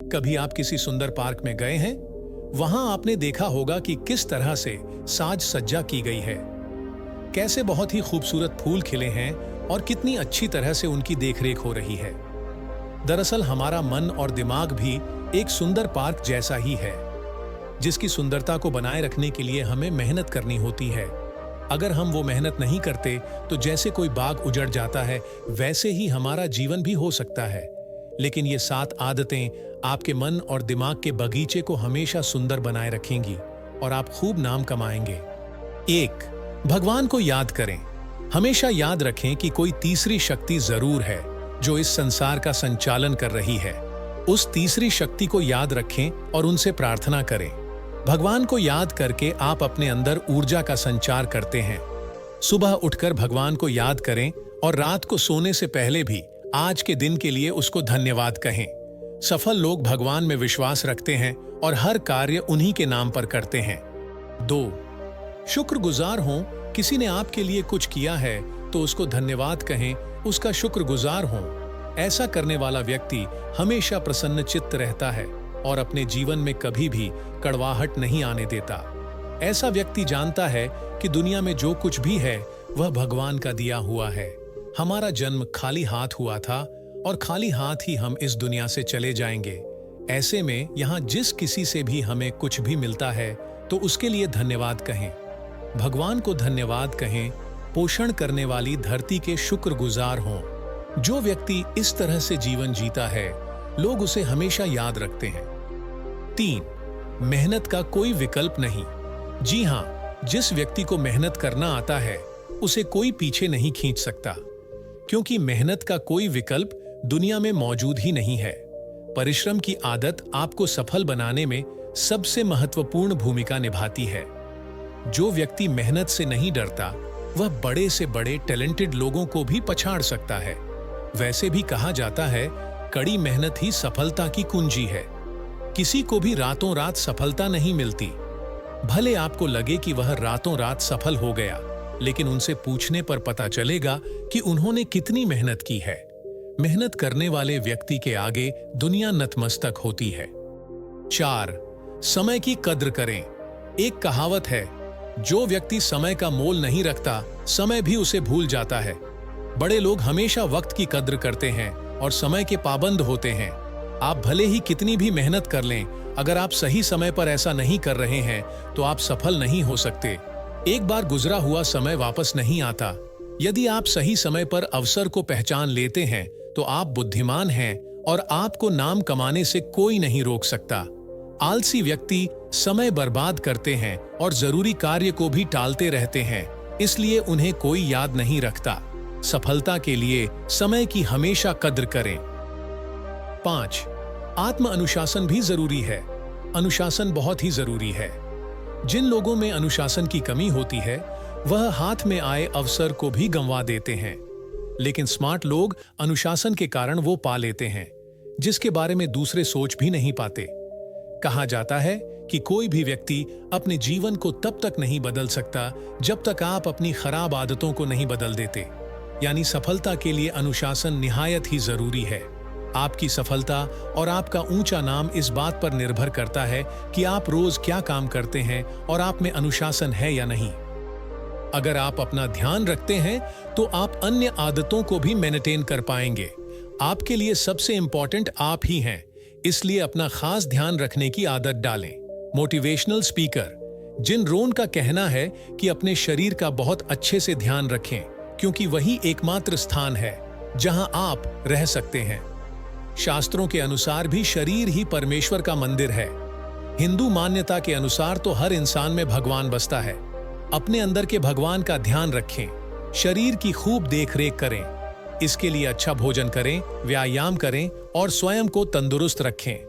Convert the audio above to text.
कभी आप किसी सुंदर पार्क में गए हैं? वहां आपने देखा होगा कि किस तरह से साज सज्जा की गई है, कैसे बहुत ही खूबसूरत फूल खिले हैं और कितनी अच्छी तरह से उनकी देखरेख हो रही है। दरअसल हमारा मन और दिमाग भी एक सुंदर पार्क जैसा ही है, जिसकी सुंदरता को बनाए रखने के लिए हमें मेहनत करनी होती है। अगर हम वो मेहनत नहीं करते तो जैसे कोई बाग उजड़ जाता है, वैसे ही हमारा जीवन भी हो सकता है। लेकिन ये 7 आदतें आपके मन और दिमाग के बगीचे को हमेशा सुंदर बनाए रखेंगी और आप खूब नाम कमाएंगे। 1. भगवान को याद करें। हमेशा याद रखें कि कोई तीसरी शक्ति जरूर है जो इस संसार का संचालन कर रही है। उस तीसरी शक्ति को याद रखें और उनसे प्रार्थना करें। भगवान को याद करके आप अपने अंदर ऊर्जा का संचार करते हैं। सुबह उठकर भगवान को याद करें और रात को सोने से पहले भी आज के दिन के लिए उसको धन्यवाद कहें। सफल लोग भगवान में विश्वास रखते हैं और हर कार्य उन्हीं के नाम पर करते हैं। 2. शुक्रगुजार हों। किसी ने आपके लिए कुछ किया है तो उसको धन्यवाद कहें, उसका शुक्रगुजार हों। ऐसा करने वाला व्यक्ति हमेशा प्रसन्नचित्त रहता है और अपने जीवन में कभी भी कड़वाहट नहीं आने देता। ऐसा व्यक्ति जानता है कि दुनिया में जो कुछ भी है वह भगवान का दिया हुआ है। हमारा जन्म खाली हाथ हुआ था और खाली हाथ ही हम इस दुनिया से चले जाएंगे। ऐसे में यहाँ जिस किसी से भी हमें कुछ भी मिलता है तो उसके लिए धन्यवाद कहें। भगवान को धन्यवाद कहें। पोषण करने वाली धरती के शुक्रगुजार हों। जो व्यक्ति इस तरह से जीवन जीता है, लोग उसे हमेशा याद रखते हैं। 3. मेहनत का कोई विकल्प नहीं। जी हाँ, जिस व्यक्ति को मेहनत करना आता है उसे कोई पीछे नहीं खींच सकता, क्योंकि मेहनत का कोई विकल्प दुनिया में मौजूद ही नहीं है। परिश्रम की आदत आपको सफल बनाने में सबसे महत्वपूर्ण भूमिका निभाती है। जो व्यक्ति मेहनत से नहीं डरता वह बड़े से बड़े टैलेंटेड लोगों को भी पछाड़ सकता है। वैसे भी कहा जाता है, कड़ी मेहनत ही सफलता की कुंजी है। किसी को भी रातों रात सफलता नहीं मिलती। भले आपको लगे कि वह रातों रात सफल हो गया, लेकिन उनसे पूछने पर पता चलेगा कि उन्होंने कितनी मेहनत की है। मेहनत करने वाले व्यक्ति के आगे दुनिया नतमस्तक होती है। 4. समय की कद्र करें। एक कहावत है, जो व्यक्ति समय का मोल नहीं रखता, समय भी उसे भूल जाता है। बड़े लोग हमेशा वक्त की कद्र करते हैं और समय के पाबंद होते हैं। आप भले ही कितनी भी मेहनत कर लें, अगर आप सही समय पर ऐसा नहीं कर रहे हैं तो आप सफल नहीं हो सकते। एक बार गुजरा हुआ समय वापस नहीं आता। यदि आप सही समय पर अवसर को पहचान लेते हैं तो आप बुद्धिमान हैं और आपको नाम कमाने से कोई नहीं रोक सकता। आलसी व्यक्ति समय बर्बाद करते हैं और जरूरी कार्य को भी टालते रहते हैं, इसलिए उन्हें कोई याद नहीं रखता। सफलता के लिए समय की हमेशा कद्र करें। 5. आत्म अनुशासन भी जरूरी है। अनुशासन बहुत ही जरूरी है। जिन लोगों में अनुशासन की कमी होती है वह हाथ में आए अवसर को भी गंवा देते हैं, लेकिन स्मार्ट लोग अनुशासन के कारण वो पा लेते हैं जिसके बारे में दूसरे सोच भी नहीं पाते। कहा जाता है कि कोई भी व्यक्ति अपने जीवन को तब तक नहीं बदल सकता जब तक आप अपनी खराब आदतों को नहीं बदल देते। यानी सफलता के लिए अनुशासन निहायत ही जरूरी है। आपकी सफलता और आपका ऊंचा नाम इस बात पर निर्भर करता है कि आप रोज क्या काम करते हैं और आप में अनुशासन है या नहीं। अगर आप अपना ध्यान रखते हैं तो आप अन्य आदतों को भी मेंटेन कर पाएंगे। आपके लिए सबसे इंपॉर्टेंट आप ही हैं, इसलिए अपना खास ध्यान रखने की आदत डालें। मोटिवेशनल स्पीकर जिन रोहन का कहना है कि अपने शरीर का बहुत अच्छे से ध्यान रखें, क्योंकि वही एकमात्र स्थान है जहां आप रह सकते हैं। शास्त्रों के अनुसार भी शरीर ही परमेश्वर का मंदिर है। हिंदू मान्यता के अनुसार तो हर इंसान में भगवान बसता है। अपने अंदर के भगवान का ध्यान रखें, शरीर की खूब देखरेख करें। इसके लिए अच्छा भोजन करें, व्यायाम करें और स्वयं को तंदुरुस्त रखें।